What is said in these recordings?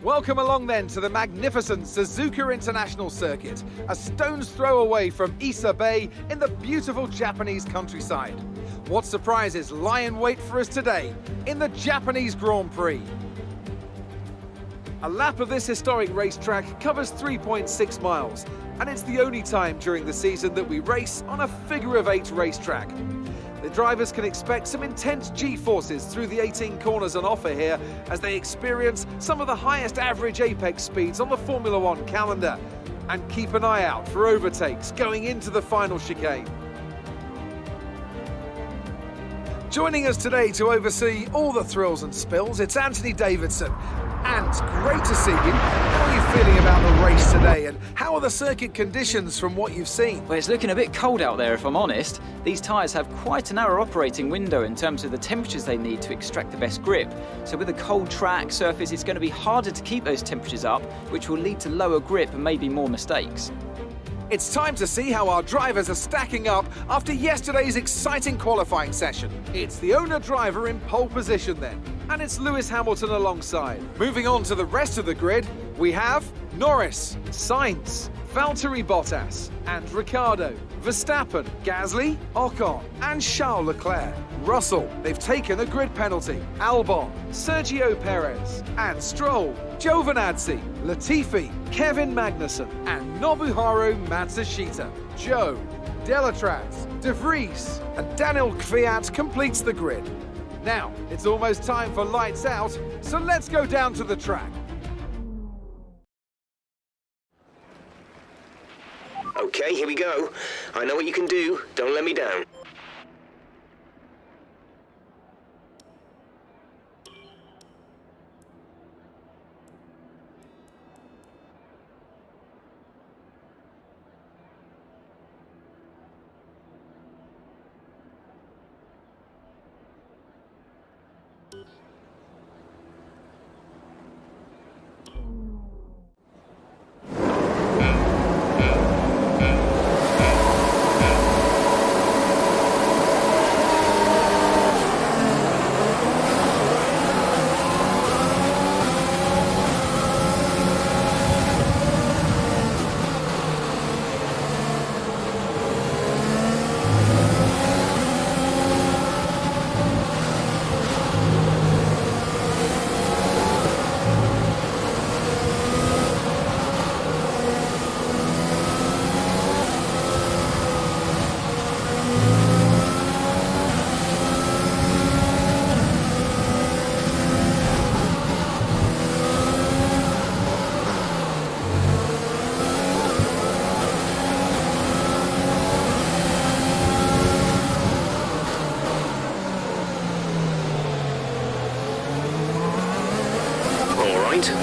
Welcome along then to the magnificent Suzuka International Circuit, a stone's throw away from Ise Bay in the beautiful Japanese countryside. What surprises lie in wait for us today in the Japanese Grand Prix? A lap of this historic racetrack covers 3.6 miles, and it's the only time during the season that we race on a figure-of-8 racetrack. The drivers can expect some intense G-forces through the 18 corners on offer here as they experience some of the highest average apex speeds on the Formula One calendar. And keep an eye out for overtakes going into the final chicane. Joining us today to oversee all the thrills and spills, it's Anthony Davidson. And great to see you. How are you feeling about the race today, and how are the circuit conditions from what you've seen? Well, it's looking a bit cold out there, if I'm honest. These tyres have quite a narrow operating window in terms of the temperatures they need to extract the best grip. So with a cold track surface, it's going to be harder to keep those temperatures up, which will lead to lower grip and maybe more mistakes. It's time to see how our drivers are stacking up after yesterday's exciting qualifying session. It's the owner-driver in pole position then, and it's Lewis Hamilton alongside. Moving on to the rest of the grid, we have Norris, Sainz, Valtteri Bottas and Ricciardo, Verstappen, Gasly, Ocon and Charles Leclerc. Russell, they've taken a grid penalty. Albon, Sergio Perez and Stroll, Giovinazzi, Latifi, Kevin Magnussen and Nobuharu Matsushita. Joe, Delatraz, De Vries and Daniel Kvyat completes the grid. Now, it's almost time for lights out, so let's go down to the track. Okay, here we go. I know what you can do. Don't let me down.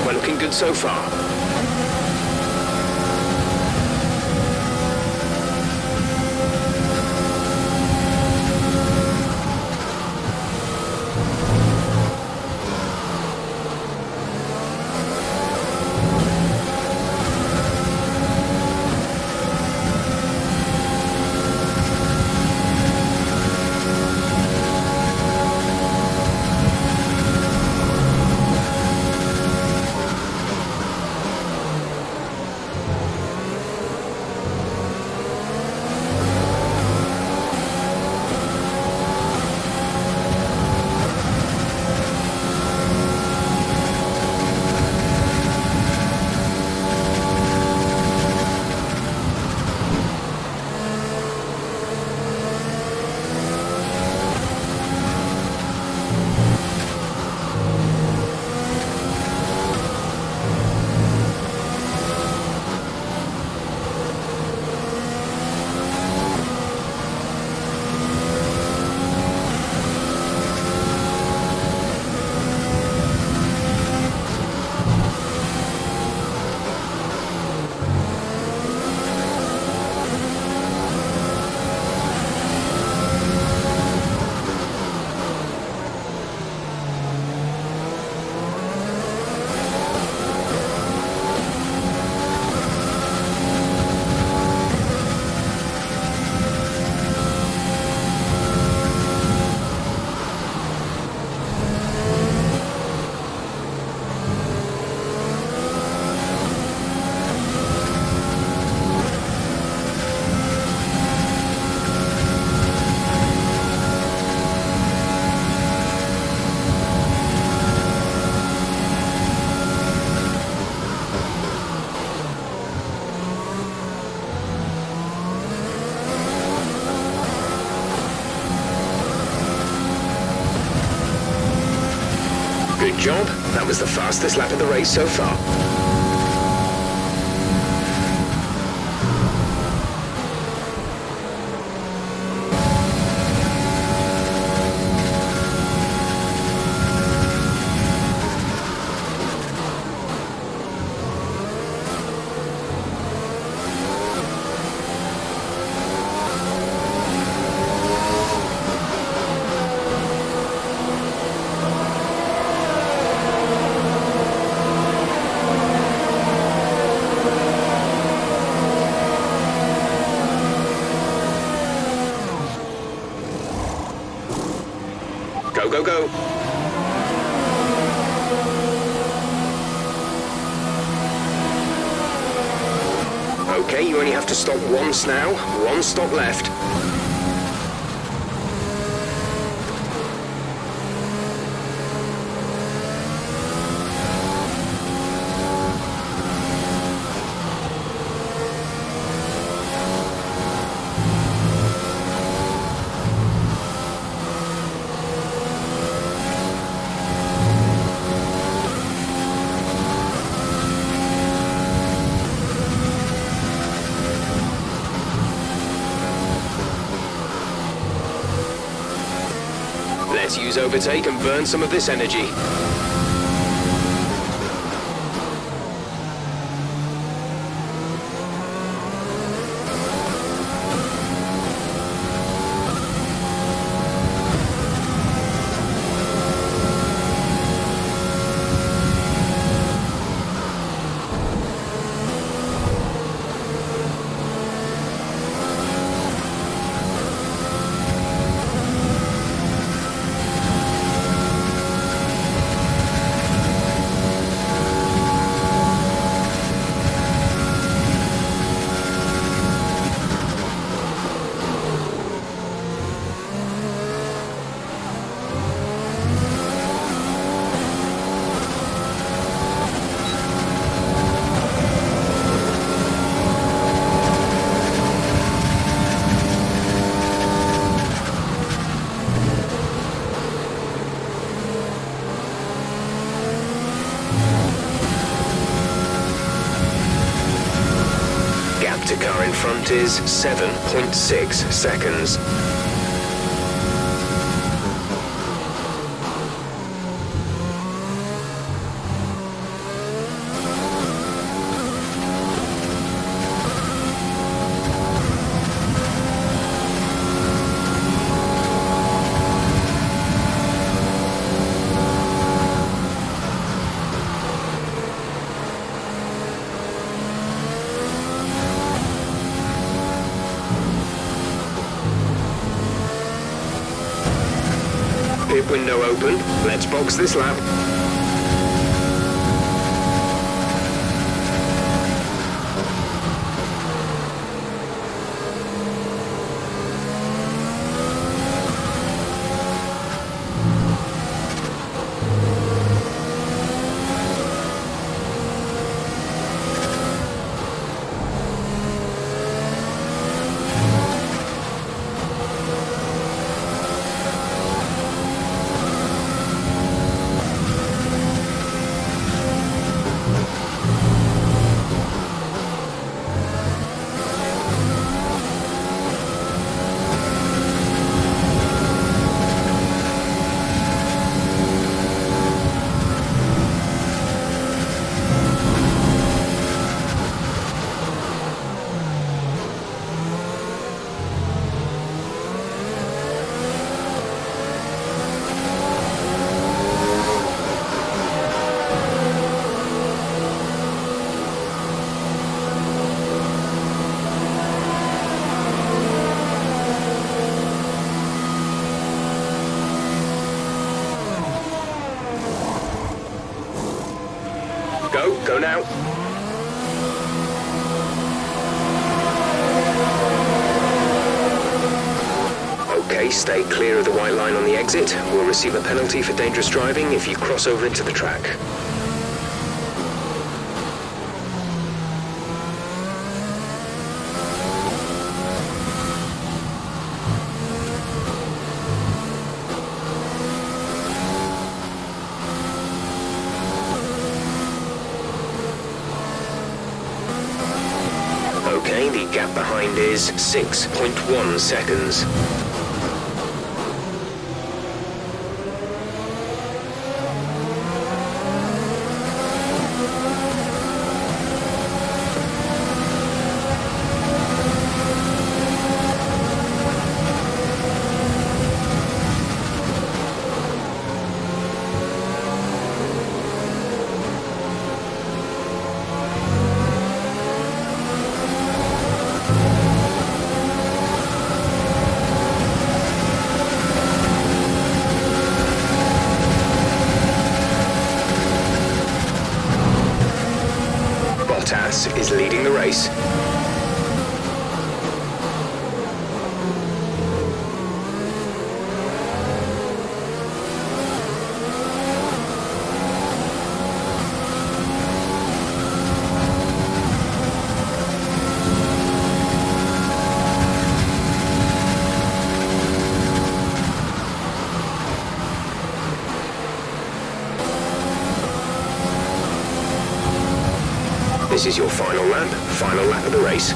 We're looking good so far. job. That was the fastest lap of the race so far. Go, go, go. Okay, you only have to stop once now. One stop left. Let's use overtake and burn some of this energy. The car in front is 7.6 seconds. Pit window open. Let's box this lap. Go now. Okay, stay clear of the white line on the exit. We'll receive a penalty for dangerous driving if you cross over into the track. is 6.1 seconds. Bottas is leading the race. This is your final lap of the race.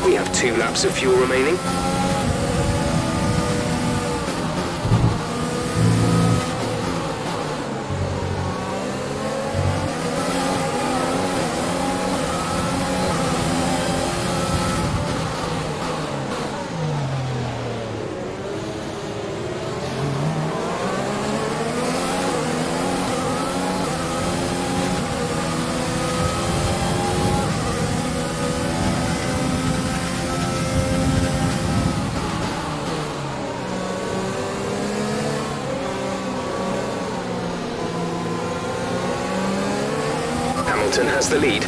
We have 2 laps of fuel remaining. Hamilton has the lead.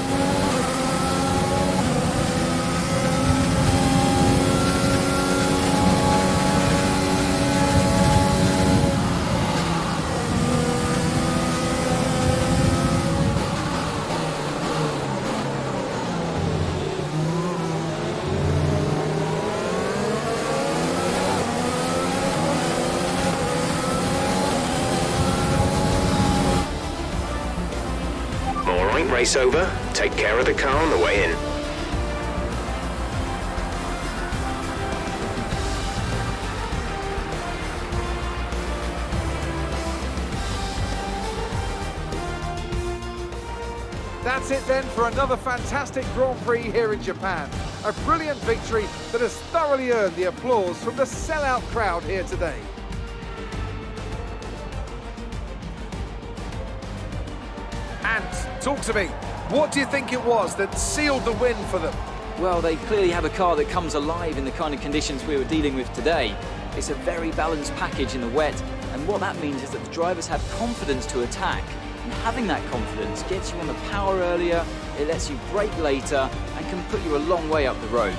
Race over. Take care of the car on the way in. That's it then for another fantastic Grand Prix here in Japan. A brilliant victory that has thoroughly earned the applause from the sellout crowd here today. And talk to me, what do you think it was that sealed the win for them? Well, they clearly have a car that comes alive in the kind of conditions we were dealing with today. It's a very balanced package in the wet, and what that means is that the drivers have confidence to attack. And having that confidence gets you on the power earlier, it lets you brake later, and can put you a long way up the road.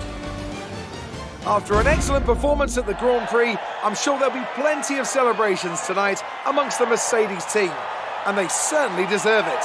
After an excellent performance at the Grand Prix, I'm sure there'll be plenty of celebrations tonight amongst the Mercedes team, and they certainly deserve it.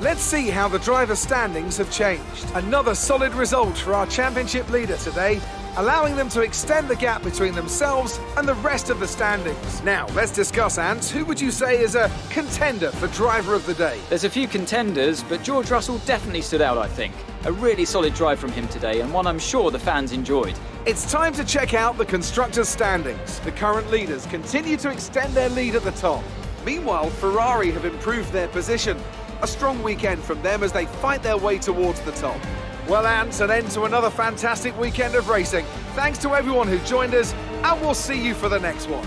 Let's see how the driver standings have changed. Another solid result for our championship leader today, allowing them to extend the gap between themselves and the rest of the standings. Now, let's discuss, Ant. Who would you say is a contender for driver of the day? There's a few contenders, but George Russell definitely stood out, I think. A really solid drive from him today, and one I'm sure the fans enjoyed. It's time to check out the constructors' standings. The current leaders continue to extend their lead at the top. Meanwhile, Ferrari have improved their position. A strong weekend from them as they fight their way towards the top. Well, Ant, an end to another fantastic weekend of racing. Thanks to everyone who joined us, and we'll see you for the next one.